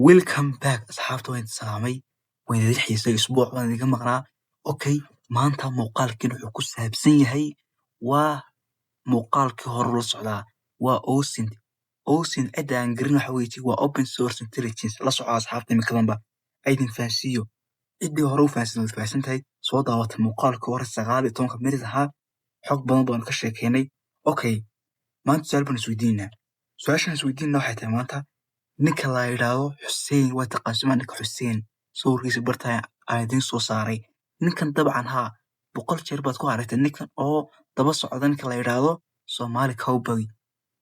Welcome back asxaabta waan salaamay waan idin xiisay isbuuc waan idinka maqnaa. Okay, maanta muuqaalkan wuxuu ku saabsan yahay waa muuqaalkii hore la socdaa waa OSINT. OSINT cidda aan garin waxa weeye waa Open Source Intelligence la socda asxaabta imikadanba aydin fahansiiyo ciddii hore u fahansan tahay soo daawata muuqaalka hore 19 minutes ahaa xog badan baan ka sheekeynay. Okay, maanta su'aal baan isweydiinaa. Su'aashaan isweydiinaa waxay tahay maanta ninka la yiraahdo Xuseen waa taqaasuma ninka Xuseen sawirkiisa bartaya aydin soo saaray ninkan dabcan haa 100 jeer baad ku aragtay ninkan oo daba socda ninka la yiraahdo Somali Cowboy.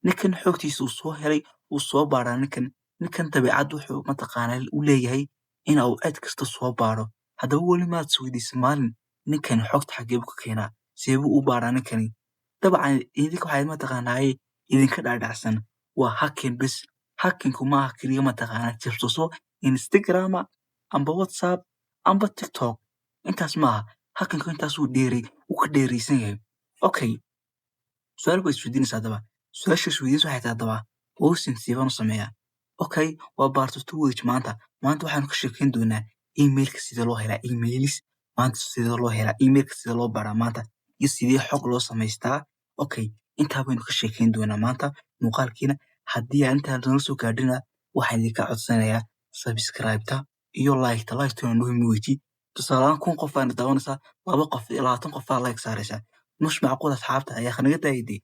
Ninkan xogtiisa uu soo helay uu soo baaraa ninkan dabeecad wuxuu mataqaanaa u leeyahay in uu cid kasta soo baaro. Haddaba weli maad isweydiisay maalin ninkan xogta xagee buu ka keenaa seebuu u baaraa ninkani. Dabcan idinka waxaad mataqaanaa idinka dhaadhacsan waa hacking bes. Hackingku maaha kaliya mataqaanaa jabsaso Instagram amba WhatsApp amba TikTok intaas maaha. Hackingku intaas uu ka dheeraysan yahay. Okay, su'aal baad isweydiinaysaa haddaba. Su'aasha isweydiinaysa waxay tahay haddaba OSINT sidee u sameeyaa. Okay, waa part 2 week maanta waxaan ka sheekeyn doonaa emailka sida loo helaa maanta sida loo helaa emailka sida loo baaraa maanta iyo sidee xog loo samaystaa. Okay, intaa baynu ka sheekeyn doonaa maanta muuqaalkiina. Haddii aan intaan nala soo gaadhina waxaan idinka codsanayaa subscribe-ta iyo like-ta muhiim weeyi. Tusaale 1000 qof aan daawanaysaa 2 qof 20 qof aa like saaraysaa nus macquul asxaabta ayaa khaniga daayday.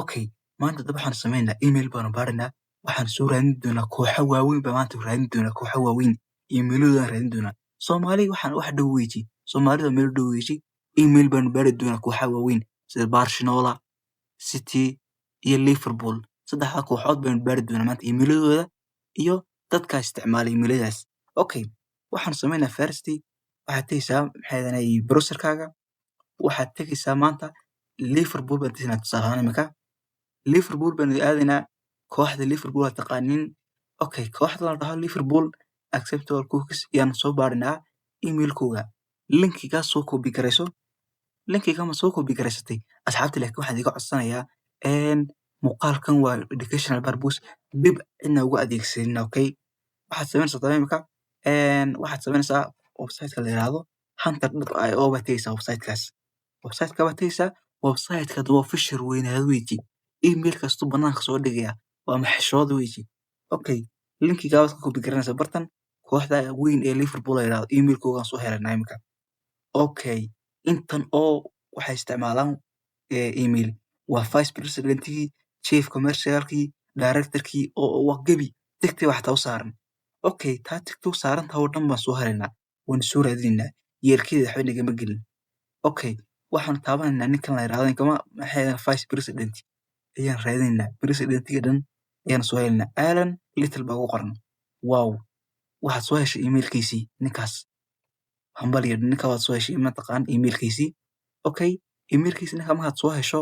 Okay, maanta dab waxaan sameynaa email baan baarinaa waxaan soo raadin doonaa kooxo waaweyn baa maanta raadin doonaa kooxo waaweyn emailooda raadin doonaa Soomaali waxaan wax dhow weeyi Soomaalida meel dhow weeyi email baan baari doonaa kooxo waaweyn sida Barcelona, City iyo Liverpool. Saddexda kooxood baan baari doonaa maanta emailooda iyo dadka isticmaala emailadaas. Okay, waxaan sameynaa first waxaad tagaysaa maxay browserkaaga waxaad tagaysaa maanta Liverpool baan tagaysaa tusaale imika Liverpool baan aadaynaa kooxda Liverpool aad taqaanin. Okay, kooxda la dhaho Liverpool acceptable cookies yaan soo baarinaa emailkooda linkiga soo copy garayso linkiga ma soo copy garaysatay asxaabta laakiin waxaan idiga codsanayaa muuqaalkan waa educational purpose dib cidna ugu adeegsanina. Okay, waxaad sameynaysaa imika waxaad sameynaysaa website-ka la yiraahdo hunter.io baad tagaysaa website-ka baad tagaysaa website-ka waa official weynaad weeyi email kasto banaanka soo dhigaya waa maxshood weeyi. Okay, linkiga waad ka copy garanaysaa bartan kooxda weyn ee Liverpool la yiraahdo emailkooda soo helayna imika. Okay, intan oo waxay isticmaalaan email waa vice president-kii chief commercial-kii director-kii oo waa gabi tigti wax taw saaran. Okay, taa tigti saaran tahay oo dhan baan soo helaynaa waan soo raadinaynaa yeerkeeda waxba nagama gelin. Okay, waxaan taabanaynaa ninkan la yiraahdo ninkama maxay vice president ayaan raadinaynaa president-kiga dhan ayaan soo helaynaa Alan Little baa ugu qoran. Wow, waxaad soo heshay emailkiisii ninkaas hambaliyo ninka waad soo heshay mataqaan emailkiisii. Okay, emailkiisii ninka markaad soo hesho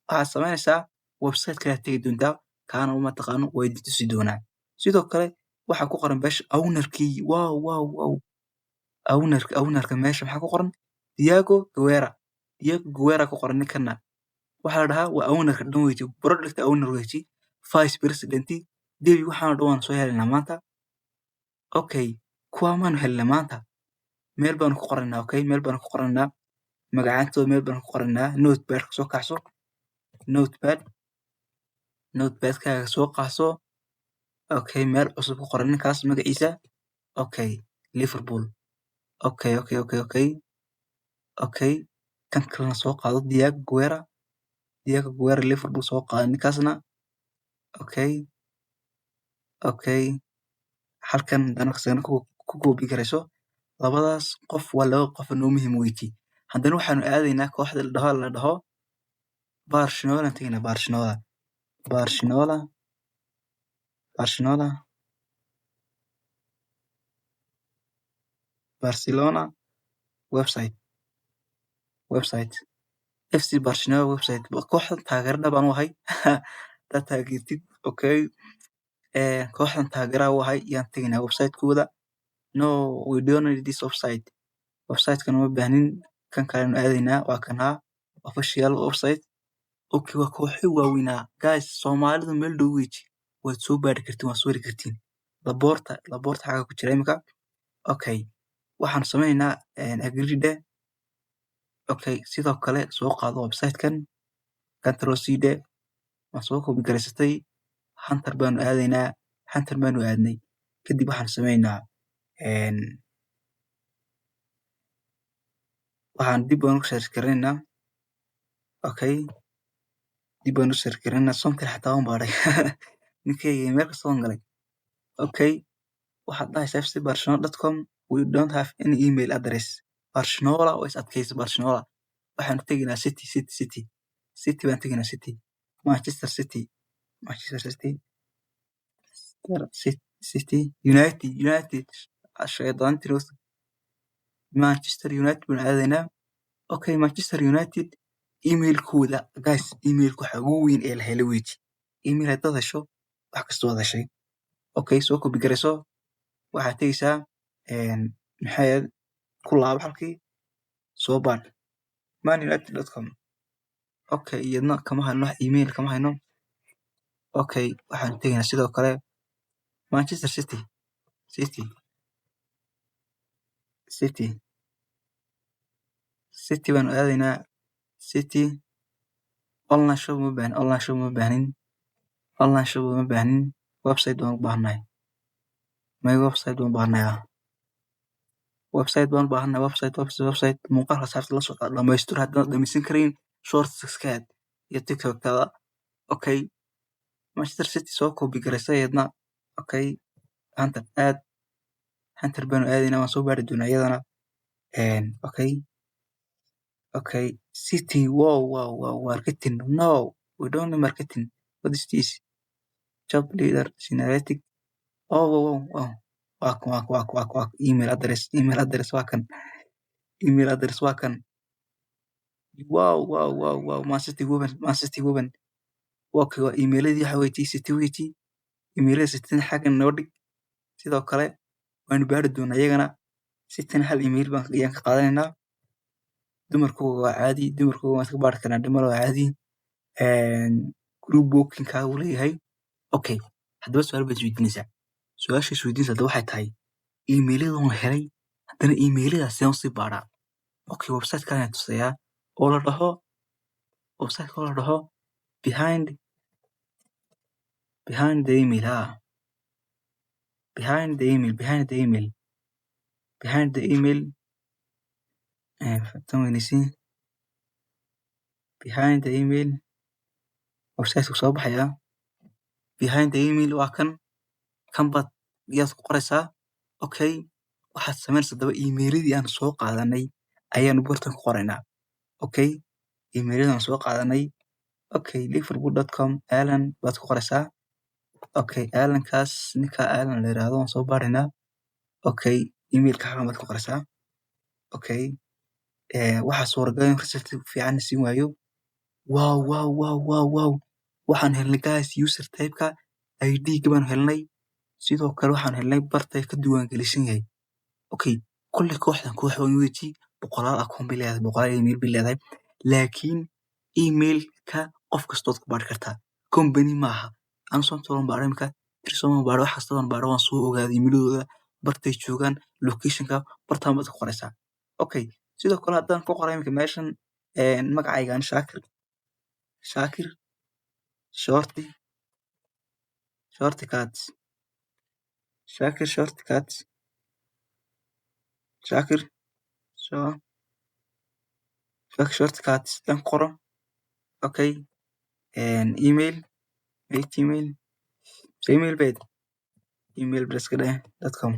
waxaad sameynaysaa website-ka aad tagi doontaa kaana uma taqaano way tusi doonaa. Sidoo kale waxaa ku qoran beesha ownerkii. Wow, ownerka meesha maxaa ku qoran Diego Guerra ku qoran ninkana waxaa la dhahaa waa ownerka dhan weeyi product owner weeyi vice president debi waxaan dhawaan soo helaynaa maanta. Okay, kuwa maan helnaa maanta meel baan ku qoranaa. Okay, meel baan ku qoranaa magacaantooda meel baan ku qoranaa notepad ka soo kaxso notepad-kaaga soo qaxso. Okay, meel cusub ku qoran ninkaas magaciisa. Okay, Liverpool. Okay, kan kalena soo qaado Diego Guerra Liverpool soo qaado ninkaasna. Okay, halkan danaqsana ku copy garayso labadaas qof waa laba qof oo muhiim weeyi. Haddana waxaanu aadaynaa kooxda la dhaho Barcelona tagayna Barcelona website FC Barcelona website kooxda taageerada baan u ahay dad taageertid. Okay, kooxdan taageera u ahay yaan tagaynaa website-kooda. No, we don't need this website-kan uma baahnin kan kalenu aadaynaa waa kana official website. Okay, waa kooxo waaweynaa guys Soomaalida meel dhow weeyi waad soo baari kartiin waad soo heli kartiin laborta xaga ku jira imika. Okay, waxaan sameynaa agree de. Okay, sidoo kale soo qaado website-kan control c de. waan soo copy garaysatay hunter baanu aadaynaa. hunter baanu aadnay kadib waxaan sameynaa waxaan dib baanu search garanaynaa. Okay, dib baanu search garanaynaa something xataa waan baaray ninkeyga meel kasta waan galay. Okay, waxaad dhahaysaa fcbarcelona.com we don't have any email address. Barcelona oo is adkaysa Barcelona. waxaan tegaynaa city baan tegaynaa city. Manchester City United shaydaantiroos Manchester United baan aadaynaa. Okay, Manchester United emailkooda guys, emailku waxa ugu weyn ee la helo weji. Email haddaad hesho wax kasta waad heshay. Okay, soo copy garayso waxaad tegaysaa maxay ku laabo halkii soo baan manunited.com. Okay, iyadna kama hayno wax email kama hayno. Okay, waxaan tegaynaa sidoo kale Manchester City baan aadaynaa. City online shop ma baahnin. Website baan u baahanahay. Website muuqaalka saarta la socda dhamaystir haddana dhamaysan karayn shorts iska aad iyo TikTok-kada. Okay, Manchester City soo copy garaysa iyadna. Okay, hunter baanu aadaynaa waan soo baari doonaa iyadana. Okay, City wow marketing. No, we don't need marketing. What is this? Job leader generating. Wow. Waa email address waa kan. Wow Man City woman. Okay, waa emailadii waxa weyti City weyti. Emailada City xagan noo dhig. Sidoo kale waanu baari doonaa iyagana. City hal email baan ka qaadanaynaa. dumarkooga waa caadi. Dumarkooga waan iska baari karnaa. dumar waa caadi. Group booking ka uu leeyahay. Okay, haddaba su'aal baad isweydiinaysaa. Su'aasha isweydiinaysa haddaba waxay tahay emailada waan helay haddana emailada sideen usii baaraa. Okay, website-ka ayaan tusayaa oo la dhaho behind the email. Behind the email website-ku soo baxaya. Behind the email waa kan baad yaad ku qoraysaa. Okay, waxaad samaynaysaa haddaba emailadii aan soo qaadanay ayaanu bartan ku qoraynaa. Okay, emailadii aan soo qaadanay. Okay, liverpool.com Alan baad ku qoraysaa. Okay, Alankaas ninka Alan la yiraahdo waan soo baaraynaa. Okay, emailka xagan baad ku qoraysaa. Okay, waxaa suuragal in result fiican siin waayo. Wow. waxaan helnay guys user type-ka ID-ga baan helnay. sidoo kale waxaan helnay bartay ka duwan gelisan yahay. Okay, kulli kooxdan koox weyn weji boqolaal account bay leedahay, boqolaal email bay leedahay. laakiin email-ka qof kastood ku baari kartaa. company maaha. Aan soo toban baaro imika tirsoon baaro wax kasta waan baaro waan soo ogaaday emailooda bartay joogan location-ka bartaan baad ku qoraysaa. Okay, sidoo kale haddaan ku qoray imika meeshan magacaygaan Shaakir shortcuts dan qoro. Okay, email breska.com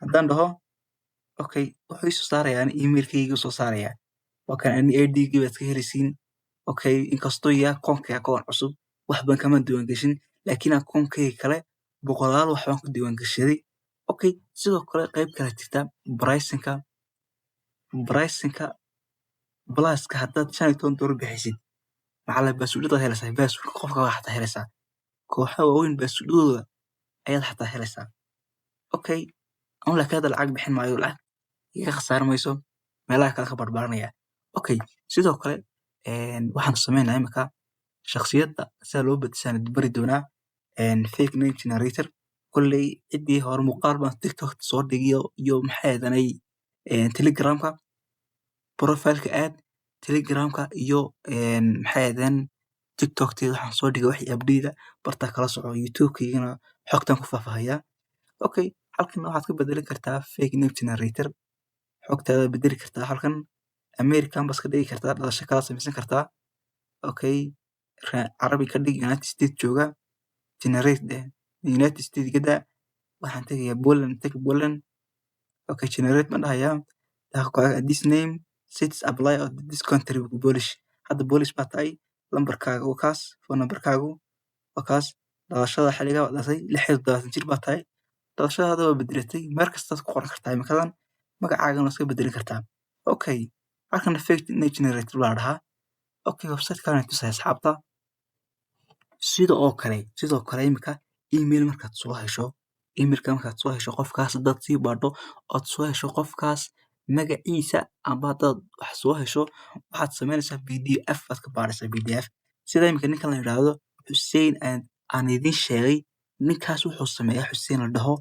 haddaan dhaho. Okay, wuxuu isoo saarayaa emailkayga soo saarayaa. waa kan ID-gii baad ka helisiin. Okay, inkastoo yaa koonka cusub waxban kama diiwaan gashin laakiin akoonkayga kale boqolaal waxbaan ku diiwaan gashaday. Okay, sidoo kale qayb kale jirta pricing-ka plus-ka haddaad $15 bixisid macala baasuudada helaysaa. baasuudka qofka waa xataa helaysaa. kooxaha waaweyn baasuudadooda ayaad xataa helaysaa. Okay, aan lakaada lacag bixin maayo, lacag iga khasaari mayso, meelaha kale ka barbaaranaya. Okay, sidoo kale waxaan sameynaa imika shakhsiyadda sida loo bedeshaan bari doonaa fake name generator kolley ciddii hore muuqaal baan TikTok soo dhigiyo iyo maxay ahaydeenay Telegramka profileka aad Telegramka iyo maxay ahaydeen TikTokteeda waxaan soo dhigay wixii update bartaa kala soco YouTubekeygana xogtaan ku faahfaahiyaa. Okay, halkan waxaad ka bedeli kartaa fake name generator xogtaada bedeli kartaa halkan American bas ka dhigi kartaa dhalasho kala samaysan kartaa. Okay, Carabi ka dhig United States jooga generate United States gada waxaan tagayaa Poland tag Poland. Okay, generate ma dhahayaa this name sets apply of this country Polish hadda Polish baa tahay lambarkaaga waa kaas phone numberkaagu waa kaas dhalashada xiliga waa dhashay 26 jir baa tahay dhalashadaada waa bedelatay meel kastaad ku qoran kartaa imikadan magacaagana iska bedeli kartaa. Okay, halkan fake name generator baa dhahaa. Okay, website-kan ay tusay asxaabta sidoo kale imika email markaad soo hesho emailka markaad soo hesho qofkaas dad sii baadho ood soo hesho qofkaas magaciisa amba dad wax soo hesho waxaad samaynaysaa PDF aad ka baaraysaa PDF sida imika ninkan la yiraahdo Hussein aan idin sheegay ninkaas wuxuu sameeyaa Hussein la dhaho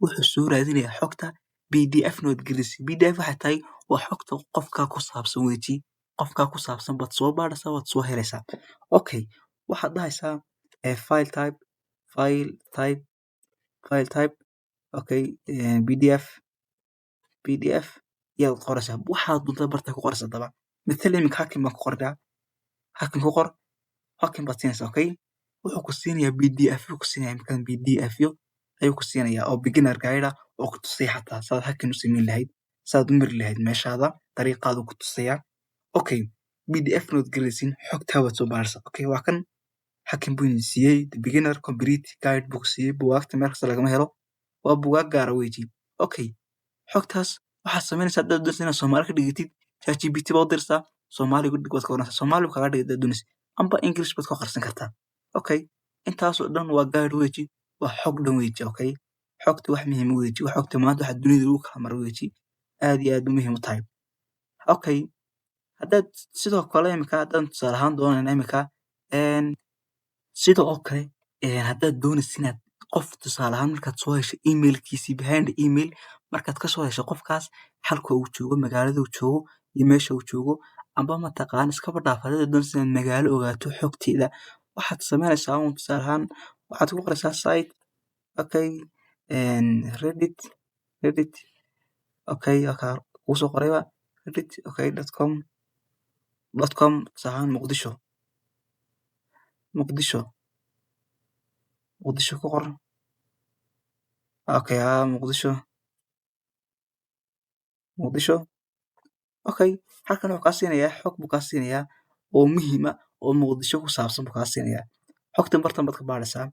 wuxuu soo raadinayaa xogta PDF nood gelisay PDF waxay tahay waa xogta qofka ku saabsan weeji qofka ku saabsan bad soo baaraysaa waad soo helaysaa. Okay, waxaad dhahaysaa file type okay PDF yaad qoraysaa waxaad doontaa barta ku qoraysaa daba مثل imika halkan baan ku qoraa halkan ku qor halkan baad siinaysaa. Okay, wuxuu ku siinayaa PDF ku siinayaa imika PDF yo ayuu ku siinayaa oo beginner guide ah oo ku tusay xataa saad halkan u samayn lahayd saad u mari lahayd meeshaada dariiqaadu ku tusaya. Okay, PDF nood gelisay xogtaa waad soo baaraysaa. Okay, waa kan halkan buu siiyay the beginner complete guide book siiyay buugaagta meel kasta lagama helo waa buugaag gaar ah weeji. Okay, xogtaas waxaad samaynaysaa dad doonaysaa Soomaali ka dhigitid ChatGPT baa u diraysaa Soomaali guddig waad ka oranaysaa Soomaali kaga dhigay dad doonaysaa amba English baad ku qarsan kartaa. Okay, intaas oo dhan waa guide weeji waa xog dhan weeji. Okay, xogta wax muhiim weeji wax xogta maanta waxa dunida lagu kala maro weeji aad iyo aad u muhiim u tahay. Okay, haddaad sidoo kale imika haddaad tusaale ahaan doonayna imika sidoo kale haddaad doonaysid inaad qof tusaale ahaan markaad soo hesho emailkiisii behind the email markaad ka soo hesho qofkaas halka uu joogo magaalada uu joogo iyo meesha uu joogo amba mataqaan iskaba dhaaf haddaad doonaysid inaad magaalo ogaato xogteeda waxaad samaynaysaa uun tusaale ahaan waxaad ku qoraysaa site. Okay, Reddit okay kuu soo qorayba Reddit okay .com tusaale ahaan Muqdisho ku qor. Okay, Muqdisho. Okay, halkan wuxuu kaa siinayaa xog buu kaa siinayaa oo muhiim ah oo Muqdisho ku saabsan buu kaa siinayaa xogtan bartan baad ka baaraysaa.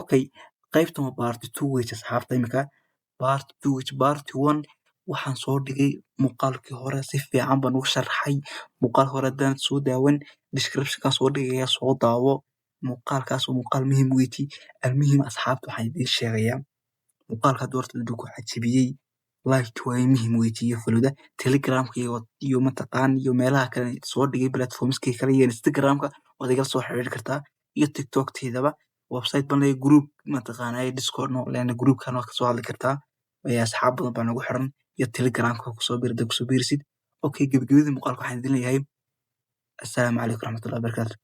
Okay, qaybtan waa part 2 weeji asxaabta imika part 2 weeji part 1 waxaan soo dhigay muuqaalkii hore si fiican baan ugu sharaxay muuqaalka hore hadaan soo daawan description-kan soo dhigaya soo daawo muuqaalkaas waa muuqaal muhiim weeji almuhiim asxaabta waxaan idiin sheegayaa muuqaalka hadda horta haduu ku cajabiyey like waa muhiim weeji iyo folowda Telegramka iyo mataqaan iyo meelaha kale soo dhigay platformskii kale iyo Instagramka waad igala soo xiriiri kartaa iyo TikTokteedaba website baan leeyahay group mataqaanaa Discord leena groupkan waa ka soo hadli kartaa asxaab badan baa nagu xiran iyo Telegramka ku soo biirsid. Okay, gabagabadii muuqaalka waxaan idin leeyahay assalaamu calaykum waraxmatullaahi wabarakaatuh.